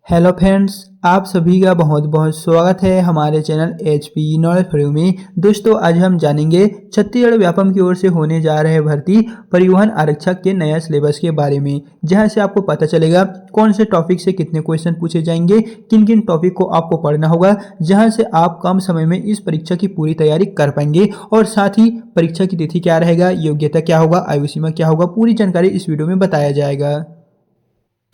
Hello friends, आप सभी का बहुत बहुत स्वागत है हमारे चैनल एचपी नॉलेज फ्री में। दोस्तों, आज हम जानेंगे छत्तीसगढ़ व्यापम की ओर से होने जा रहे भर्ती परिवहन आरक्षक के नया सिलेबस के बारे में, जहां से आपको पता चलेगा कौन से टॉपिक से कितने क्वेश्चन पूछे जाएंगे, किन किन टॉपिक को आपको पढ़ना होगा, जहां से आप कम समय में इस परीक्षा की पूरी तैयारी कर पाएंगे। और साथ ही परीक्षा की तिथि क्या रहेगा, योग्यता क्या होगा, आयु सीमा क्या होगा, पूरी जानकारी इस वीडियो में बताया जाएगा।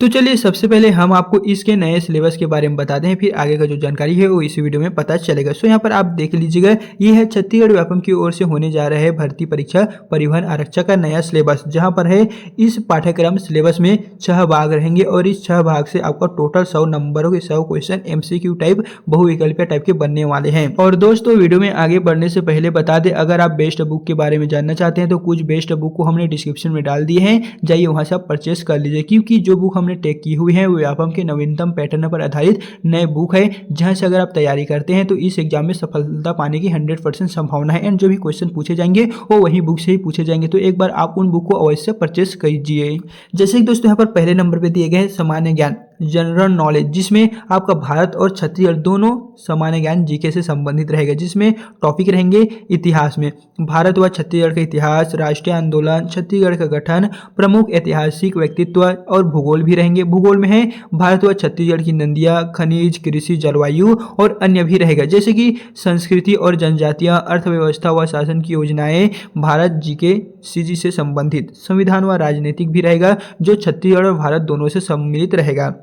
तो चलिए सबसे पहले हम आपको इसके नए सिलेबस के बारे में बताते हैं, फिर आगे का जो जानकारी है वो इस वीडियो में पता चलेगा। सो यहाँ पर आप देख लीजिएगा, ये है छत्तीसगढ़ व्यापम की ओर से होने जा रहे भर्ती परीक्षा परिवहन आरक्षक का नया सिलेबस, जहाँ पर है इस पाठ्यक्रम सिलेबस में 6 भाग रहेंगे और इस 6 भाग से आपका टोटल 100 नंबरों के 100 क्वेश्चन MCQ टाइप बहुविकल्पीय टाइप के बनने वाले हैं। और दोस्तों, वीडियो में आगे बढ़ने से पहले बता दें, अगर आप बेस्ट बुक के बारे में जानना चाहते हैं तो कुछ बेस्ट बुक को हमने डिस्क्रिप्शन में डाल दिए हैं, जाइए वहां से आप परचेस कर लीजिए, क्योंकि जो बुक हमने टेक की हुई है वो व्यापम के नवीनतम पैटर्न पर आधारित नए बुक है, जहां से अगर आप तैयारी करते हैं तो इस एग्जाम में सफलता पाने की 100% संभावना है। एंड जो भी क्वेश्चन पूछे जाएंगे वो वही बुक से ही पूछे जाएंगे, तो एक बार आप उन बुक को अवश्य परचेस कीजिए। जैसे कि दोस्तों यहाँ पर पहले नंबर पे दिए गए हैं सामान्य ज्ञान जनरल नॉलेज, जिसमें आपका भारत और छत्तीसगढ़ दोनों सामान्य ज्ञान जीके से संबंधित रहेगा, जिसमें टॉपिक रहेंगे इतिहास में भारत व छत्तीसगढ़ का इतिहास, राष्ट्रीय आंदोलन, छत्तीसगढ़ का गठन, प्रमुख ऐतिहासिक व्यक्तित्व, और भूगोल भी रहेंगे। भूगोल में है भारत व छत्तीसगढ़ की नदियां, खनिज, कृषि, जलवायु और अन्य भी रहेगा, जैसे कि संस्कृति और जनजातियां, अर्थव्यवस्था व शासन की योजनाएं, भारत जीके सीजी से संबंधित, संविधान व राजनीतिक भी रहेगा, जो छत्तीसगढ़ और भारत दोनों से सम्मिलित रहेगा।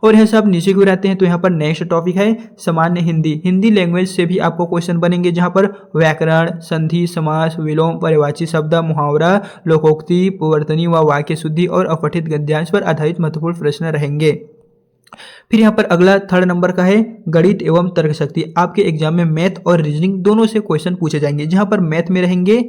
और यह सब नीचे क्यों रहते हैं, तो यहाँ पर नेक्स्ट टॉपिक है सामान्य हिंदी लैंग्वेज से भी आपको क्वेश्चन बनेंगे, जहाँ पर व्याकरण, संधि, समास, विलोम, पर्यायवाची शब्द, मुहावरा, लोकोक्ति, प्रवर्तनी व वाक्य शुद्धि और अपठित गद्यांश पर आधारित महत्वपूर्ण प्रश्न रहेंगे। फिर यहाँ पर अगला 3rd नंबर का है गणित एवं तर्कशक्ति। आपके एग्जाम में मैथ और रीजनिंग दोनों से क्वेश्चन पूछे जाएंगे, जहाँ पर मैथ में रहेंगे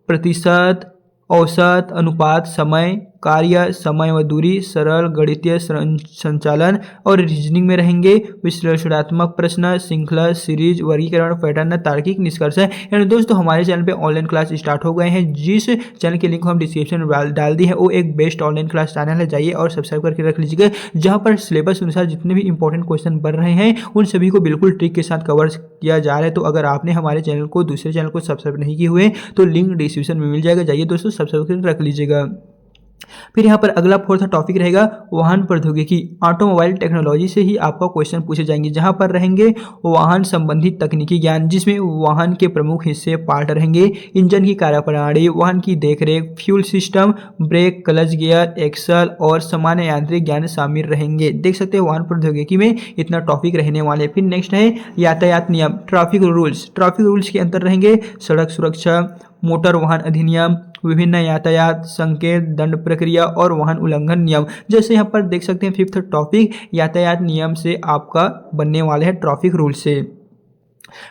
प्रतिशत, औसत, अनुपात, समय, कार्य, समय व दूरी, सरल गणितीय संचालन, और रीजनिंग में रहेंगे विश्लेषणात्मक प्रश्न, श्रृंखला, सीरीज, वर्गीकरण, पैटर्न, तार्किक निष्कर्ष। यानी दोस्तों, हमारे चैनल पे ऑनलाइन क्लास स्टार्ट हो गए हैं, जिस चैनल के लिंक हम डिस्क्रिप्शन में डाल दी है, वो एक बेस्ट ऑनलाइन क्लास चैनल है, जाइए और सब्सक्राइब करके रख लीजिएगा, जहाँ पर सिलेबस अनुसार जितने भी इंपॉर्टेंट क्वेश्चन बन रहे हैं उन सभी को बिल्कुल ट्रिक के साथ कवर किया जा रहा है। तो अगर आपने हमारे चैनल को दूसरे चैनल को सब्सक्राइब नहीं किए हुए तो लिंक डिस्क्रिप्शन में मिल जाएगा, जाइए दोस्तों सब्सक्राइब करके रख लीजिएगा। फिर यहाँ पर अगला 4th टॉपिक रहेगा वाहन प्रौद्योगिकी, ऑटोमोबाइल टेक्नोलॉजी से ही आपका क्वेश्चन पूछे जाएंगे, जहाँ पर रहेंगे वाहन संबंधित तकनीकी ज्ञान, जिसमें वाहन के प्रमुख हिस्से पार्ट रहेंगे, इंजन की कार्यप्रणाली, वाहन की देखरेख, fuel system, brake, clutch, gear, axle और सामान्य यांत्रिक ज्ञान शामिल रहेंगे। देख सकते हैं वाहन प्रौद्योगिकी में इतना टॉपिक रहने वाले। फिर नेक्स्ट है यातायात नियम, ट्रैफिक रूल्स के अंतर रहेंगे सड़क सुरक्षा, मोटर वाहन अधिनियम, विभिन्न यातायात संकेत, दंड प्रक्रिया और वाहन उल्लंघन नियम। जैसे यहाँ पर देख सकते हैं 5th टॉपिक यातायात नियम से आपका बनने वाले हैं ट्रैफिक रूल से।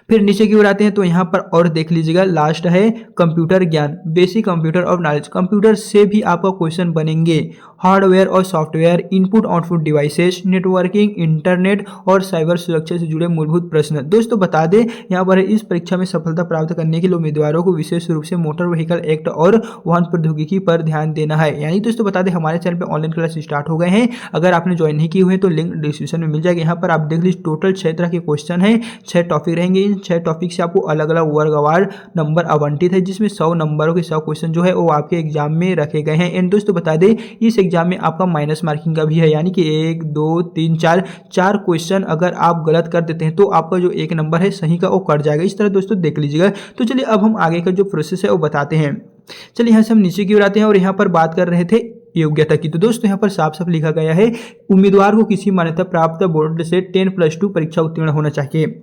फिर नीचे की ओर आते हैं तो यहाँ पर और देख लीजिएगा, लास्ट है कंप्यूटर ज्ञान, basic computer of knowledge. Computer से भी आपका क्वेश्चन बनेंगे, हार्डवेयर और software, input output devices, networking, internet और साइबर सुरक्षा से जुड़े मूलभूत प्रश्न। दोस्तों बता दें, यहाँ पर इस परीक्षा में सफलता प्राप्त करने के लिए उम्मीदवारों को विशेष रूप से मोटर व्हीकल एक्ट और वाहन प्रौद्योगिकी पर ध्यान देना है। यानी दोस्तों बता दें, हमारे चैनल पर ऑनलाइन क्लास स्टार्ट हो गए हैं, अगर आपने ज्वाइन नहीं किए हुए तो लिंक डिस्क्रिप्शन में मिल जाएगा। यहाँ पर आप देख लीजिए टोटल 6 तरह के क्वेश्चन है, 6 टॉपिक रहेंगे। इन 6 टॉपिक से आपको अलग अलग वर्गवार नंबर आवंटित है, जिसमें 100 नंबरों के 100 क्वेश्चन जो है वो आपके एग्जाम में रखे गए हैं। एंड दोस्तों बता दें, इस एग्जाम में आपका माइनस मार्किंग का भी है, यानी कि 1 2 3 4 क्वेश्चन अगर आप गलत कर देते हैं तो आपका जो 1 नंबर है सही का वो कट जाएगा। इस तरह दोस्तों देख लीजिएगा। तो चलिए अब हम आगे का जो प्रोसेस है वो बताते हैं। चलिए यहाँ से हम नीचे की ओर आते हैं और यहाँ पर बात कर रहे थे योग्यता की। तो दोस्तों यहाँ पर साफ साफ लिखा गया है, उम्मीदवार को किसी मान्यता प्राप्त बोर्ड से 10+2 परीक्षा उत्तीर्ण होना चाहिए।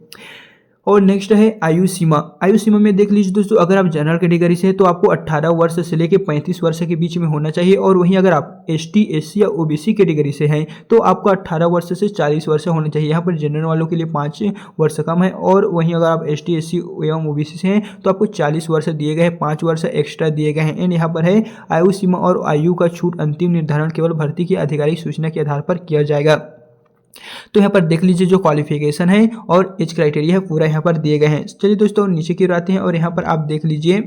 और नेक्स्ट है आयु सीमा में देख लीजिए दोस्तों, अगर आप जनरल कैटेगरी से हैं तो आपको 18 वर्ष से लेकर 35 वर्ष के बीच में होना चाहिए, और वहीं अगर आप ST SC या OBC कैटेगरी से हैं तो आपको 18 वर्ष से 40 वर्ष होना चाहिए। यहाँ पर जनरल वालों के लिए 5 वर्ष कम है, और वहीं अगर आप ST SC एवं OBC से हैं तो आपको 40 वर्ष दिए गए हैं, 5 वर्ष एक्स्ट्रा दिए गए हैं। एंड यहाँ पर है आयु सीमा और आयु का छूट अंतिम निर्धारण केवल भर्ती की आधिकारिक सूचना के आधार पर किया जाएगा। तो यहाँ पर देख लीजिए जो क्वालिफिकेशन है और एज क्राइटेरिया है पूरा यहाँ पर दिए गए हैं। चलिए दोस्तों नीचे की ओर आते हैं और यहाँ पर आप देख लीजिए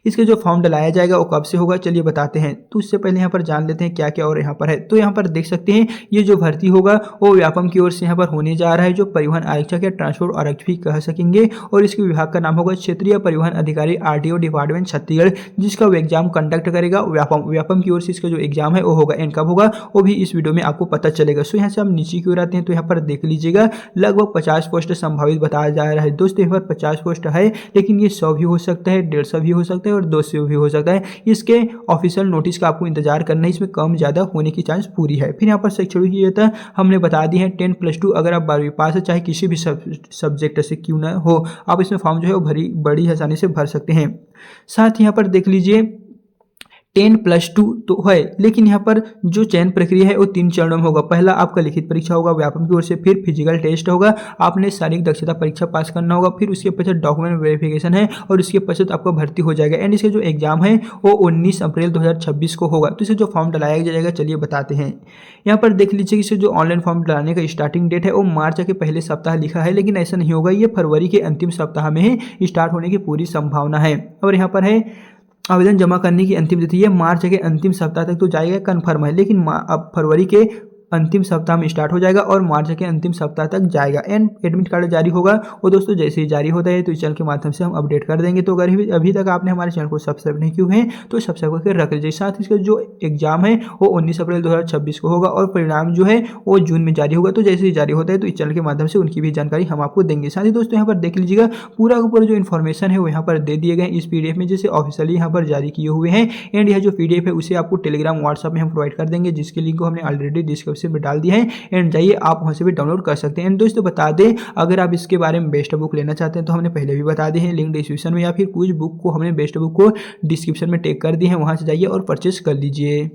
इसके जो फॉर्म डलाया जाएगा वो कब से होगा चलिए बताते हैं। तो उससे पहले यहाँ पर जान लेते हैं क्या क्या और यहाँ पर है। तो यहाँ पर देख सकते हैं ये जो भर्ती होगा वो व्यापम की ओर से यहाँ पर होने जा रहा है, जो परिवहन आरक्षक या ट्रांसपोर्ट आरक्षक भी कह सकेंगे। और इसके विभाग का नाम होगा क्षेत्रीय परिवहन अधिकारी आरटीओ डिपार्टमेंट छत्तीसगढ़, जिसका वो एग्जाम कंडक्ट करेगा व्यापम की ओर से। इसका जो एग्जाम है वो होगा, एंड कब होगा वो भी इस वीडियो में आपको पता चलेगा। सो यहाँ से हम नीचे की ओर आते हैं तो यहाँ पर देख लीजिएगा लगभग 50 पोस्ट संभावित बताया जा रहा है। दोस्तों यहाँ पर 50 पोस्ट है, लेकिन ये 100 भी हो सकता है, 150 भी हो सकता है और 200 भी हो सकता है। इसके ऑफिशियल नोटिस का आपको इंतजार करना है, इसमें कम ज़्यादा होने की चांस पूरी है। फिर यहाँ पर शैक्षणिक योग्यता हमने बता दी है 10+2, अगर आप 12वीं पास है चाहे किसी भी सब्जेक्ट से क्यों ना हो, आप इसमें फॉर्म जो है वो बड़ी आसानी से भर सकते हैं। साथ ही यहाँ पर देख लीजिए 10+2 तो है, लेकिन यहाँ पर जो चयन प्रक्रिया है वो 3 चरणों में होगा। पहला आपका लिखित परीक्षा होगा व्यापम की ओर से, फिर फिजिकल टेस्ट होगा, आपने शारीरिक दक्षता परीक्षा पास करना होगा, फिर उसके पश्चात डॉक्यूमेंट वेरिफिकेशन है और उसके पश्चात आपका भर्ती हो जाएगा। एंड इसके जो एग्जाम है वो 19 अप्रैल 2026 को होगा। तो इसे जो फॉर्म डलाया जाएगा चलिए बताते हैं। यहाँ पर देख लीजिए इसे जो ऑनलाइन फॉर्म डलाने का स्टार्टिंग डेट है वो मार्च के पहले सप्ताह लिखा है, लेकिन ऐसा नहीं होगा, ये फरवरी के अंतिम सप्ताह में ही स्टार्ट होने की पूरी संभावना है। और यहाँ पर है आवेदन जमा करने की अंतिम तिथि है मार्च के अंतिम सप्ताह तक तो जाएगा, कन्फर्म है, लेकिन अब फरवरी के अंतिम सप्ताह में स्टार्ट हो जाएगा और मार्च के अंतिम सप्ताह तक जाएगा। एंड एडमिट कार्ड जारी होगा वो दोस्तों जैसे ही जारी होता है तो इस चैनल के माध्यम से हम अपडेट कर देंगे। तो अगर अभी तक आपने हमारे चैनल को सब्सक्राइब नहीं किया है तो सब्सक्राइब करके रख लीजिए। साथ ही इसका जो एग्जाम है वो 19 अप्रैल 2026 को होगा और परिणाम जो है वो जून में जारी होगा। तो जैसे ही जारी होता है तो इस चैनल के माध्यम से उनकी भी जानकारी हम आपको देंगे। साथ ही दोस्तों यहाँ पर देख लीजिएगा पूरा का पूरा जो इन्फॉर्मेशन है वो यहाँ पर दे दिए गए इस PDF में, जैसे ऑफिशियली यहाँ पर जारी किए हुए हैं। एंड यह जो PDF है उसे आपको टेलीग्राम व्हाट्सएप में हम प्रोवाइड कर देंगे, जिसके लिंक को हमने ऑलरेडी डिस्क्रिप्शन में डाल दिया है। एंड जाइए आप वहाँ से भी डाउनलोड कर सकते हैं। एंड दोस्तों बता दें अगर आप इसके बारे में बेस्ट बुक लेना चाहते हैं तो हमने पहले भी बता दी है, लिंक डिस्क्रिप्शन में, या फिर कुछ बुक को हमने बेस्ट बुक को डिस्क्रिप्शन में टैग कर दी है, वहाँ से जाइए और परचेस कर लीजिए।